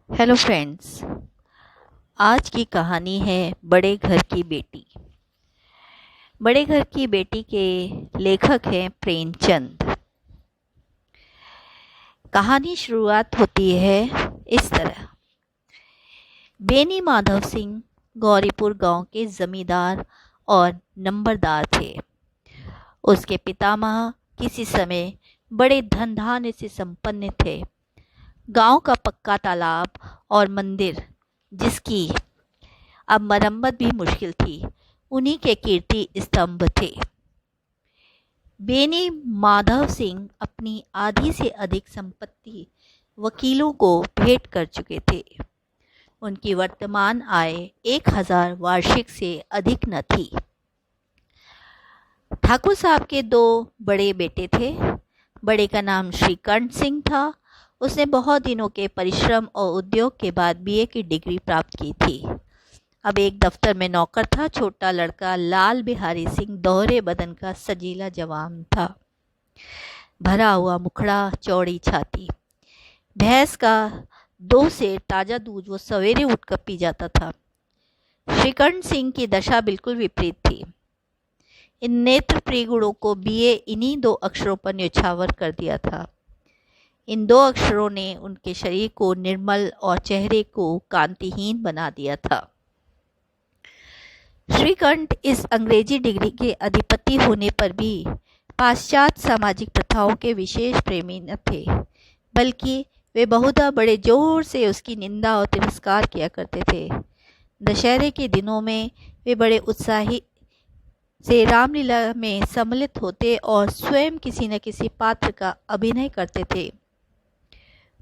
Hello friends. आज की कहानी है बड़े घर की बेटी। बड़े घर की बेटी के लेखक हैं प्रेमचंद। कहानी शुरुआत होती है इस तरह। बेनी माधव सिंह गौरीपुर गांव के जमींदार और नंबरदार थे। उसके पितामह किसी समय बड़े धन धान्य से संपन्न थे। गांव का पक्का तालाब और मंदिर, जिसकी अब मरम्मत भी मुश्किल थी, उन्हीं के कीर्ति स्तंभ थे। बेनी माधव सिंह अपनी आधी से अधिक संपत्ति वकीलों को भेंट कर चुके थे। उनकी वर्तमान आय 1000 वार्षिक से अधिक न थी। ठाकुर साहब के 2 बड़े बेटे थे। बड़े का नाम श्रीकंठ सिंह था। उसने बहुत दिनों के परिश्रम और उद्योग के बाद बीए की डिग्री प्राप्त की थी। अब एक दफ्तर में नौकर था। छोटा लड़का लाल बिहारी सिंह दोहरे बदन का सजीला जवान था। भरा हुआ मुखड़ा, चौड़ी छाती। भैंस का 2 सेर ताज़ा दूध वो सवेरे उठकर पी जाता था। श्रीकंठ सिंह की दशा बिल्कुल विपरीत थी। इन नेत्र प्रिय गुणों को बीए इन्हीं 2 अक्षरों पर न्यौछावर कर दिया था। इन 2 अक्षरों ने उनके शरीर को निर्मल और चेहरे को कांतिहीन बना दिया था। श्रीकंठ इस अंग्रेजी डिग्री के अधिपति होने पर भी पाश्चात्य सामाजिक प्रथाओं के विशेष प्रेमी न थे, बल्कि वे बहुधा बड़े जोर से उसकी निंदा और तिरस्कार किया करते थे। दशहरे के दिनों में वे बड़े उत्साही से रामलीला में सम्मिलित होते और स्वयं किसी न किसी पात्र का अभिनय करते थे।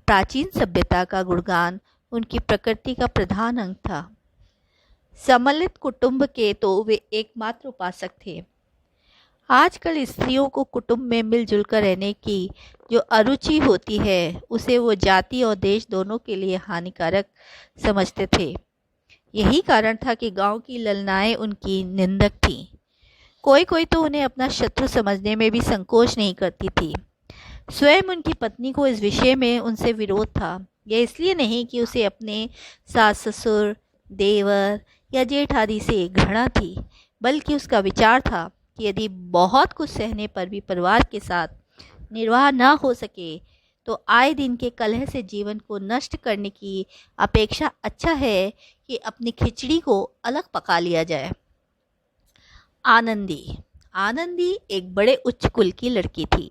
प्राचीन सभ्यता का गुणगान उनकी प्रकृति का प्रधान अंग था। सम्मिलित कुटुंब के तो वे एकमात्र उपासक थे। आजकल स्त्रियों को कुटुंब में मिलजुल कर रहने की जो अरुचि होती है, उसे वो जाति और देश दोनों के लिए हानिकारक समझते थे। यही कारण था कि गांव की ललनाएं उनकी निंदक थीं। कोई कोई तो उन्हें अपना शत्रु समझने में भी संकोच नहीं करती थी। स्वयं उनकी पत्नी को इस विषय में उनसे विरोध था। यह इसलिए नहीं कि उसे अपने सास ससुर, देवर या जेठ आदि से घृणा थी, बल्कि उसका विचार था कि यदि बहुत कुछ सहने पर भी परिवार के साथ निर्वाह न हो सके, तो आए दिन के कलह से जीवन को नष्ट करने की अपेक्षा अच्छा है कि अपनी खिचड़ी को अलग पका लिया जाए। आनंदी एक बड़े उच्च कुल की लड़की थी।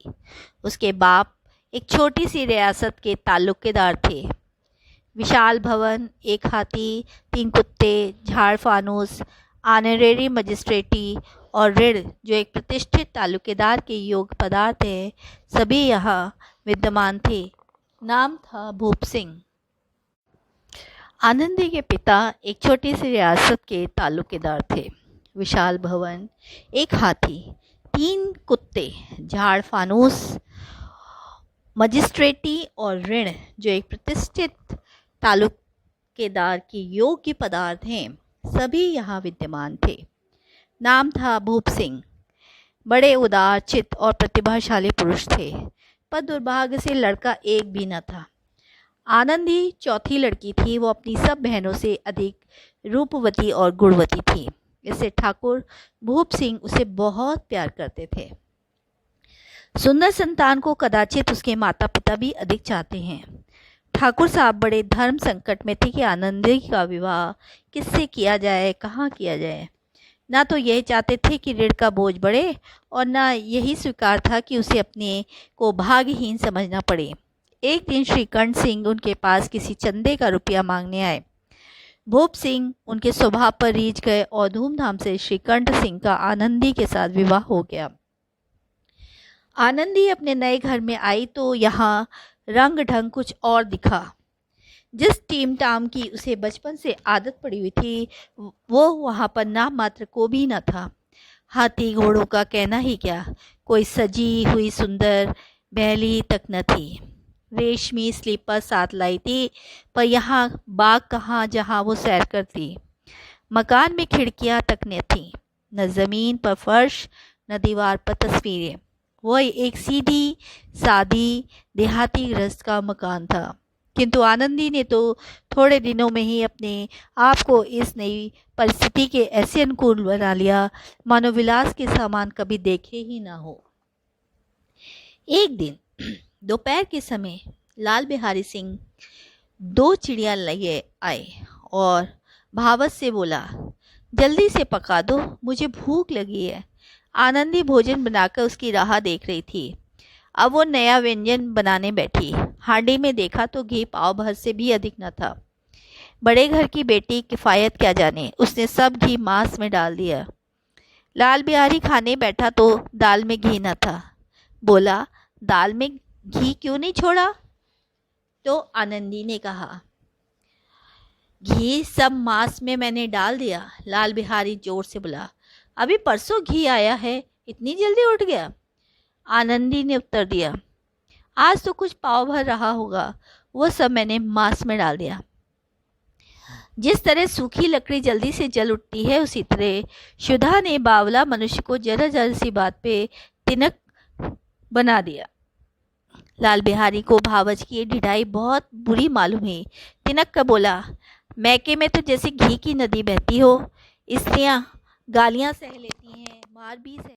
उसके बाप एक छोटी सी रियासत के ताल्लुकेदार थे। विशाल भवन, 1 हाथी, 3 कुत्ते, झाड़ फानूस, ऑनरेरी मजिस्ट्रेटी और ऋण जो एक प्रतिष्ठित ताल्लुकेदार के योग्य पदार्थ है, सभी यहाँ विद्यमान थे। नाम था भूप सिंह। आनंदी के पिता एक छोटी सी रियासत के ताल्लुकेदार थे। विशाल भवन, 1 हाथी, 3 कुत्ते, झाड़ फानूस, मजिस्ट्रेटी और ऋण जो एक प्रतिष्ठित ताल्लुकेदार के योग्य पदार्थ हैं, सभी यहाँ विद्यमान थे। नाम था भूप सिंह। बड़े उदार चित्त और प्रतिभाशाली पुरुष थे, पर दुर्भाग्य से लड़का एक भी न था। आनंदी चौथी लड़की थी। वो अपनी सब बहनों से अधिक रूपवती और गुणवती थी। इससे ठाकुर भूप सिंह उसे बहुत प्यार करते थे। सुंदर संतान को कदाचित उसके माता पिता भी अधिक चाहते हैं। ठाकुर साहब बड़े धर्म संकट में थे कि आनंदी का विवाह किससे किया जाए, कहाँ किया जाए। ना तो यह चाहते थे कि ऋण का बोझ बढ़े, और ना यही स्वीकार था कि उसे अपने को भाग्यहीन समझना पड़े। एक दिन श्रीकंठ सिंह उनके पास किसी चंदे का रुपया मांगने आए। भूप सिंह उनके स्वभाव पर रीझ गए और धूमधाम से श्रीकंठ सिंह का आनंदी के साथ विवाह हो गया। आनंदी अपने नए घर में आई तो यहाँ रंग ढंग कुछ और दिखा। जिस टीम टाम की उसे बचपन से आदत पड़ी हुई थी, वो वहाँ पर नाम मात्र को भी न था। हाथी घोड़ों का कहना ही क्या, कोई सजी हुई सुंदर बैली तक न थी। रेशमी स्लीपर साथ लाई थी, पर यहाँ बाग कहाँ जहाँ वो सैर करती। मकान में खिड़कियाँ तक न थीं, न ज़मीन पर फर्श, न दीवार पर तस्वीरें। वह एक सीधी सादी देहाती गृहस्थ का मकान था। किंतु आनंदी ने तो थोड़े दिनों में ही अपने आप को इस नई परिस्थिति के ऐसे अनुकूल बना लिया मानो विलास के सामान कभी देखे ही ना हो। एक दिन दोपहर के समय लाल बिहारी सिंह 2 चिड़िया लिए आए और भावत से बोला, जल्दी से पका दो, मुझे भूख लगी है। आनंदी भोजन बनाकर उसकी राह देख रही थी। अब वो नया व्यंजन बनाने बैठी। हांडी में देखा तो घी पाव भर से भी अधिक न था। बड़े घर की बेटी किफ़ायत क्या जाने, उसने सब घी मांस में डाल दिया। लाल बिहारी खाने बैठा तो दाल में घी न था। बोला, दाल में घी क्यों नहीं छोड़ा? तो आनंदी ने कहा, घी सब मांस में मैंने डाल दिया। लाल बिहारी जोर से बोला, अभी परसों घी आया है, इतनी जल्दी उठ गया? आनंदी ने उत्तर दिया, आज तो कुछ पाव भर रहा होगा, वो सब मैंने मांस में डाल दिया। जिस तरह सूखी लकड़ी जल्दी से जल उठती है, उसी तरह शुदा ने बावला मनुष्य को जरा जरा सी बात पे तिनक बना दिया। लाल बिहारी को भावच की ढिठाई बहुत बुरी मालूम हुई। तिनक का बोला, मैके में तो जैसे घी की नदी बहती हो। स्त्रियां गालियां सह लेती हैं, मार भी सह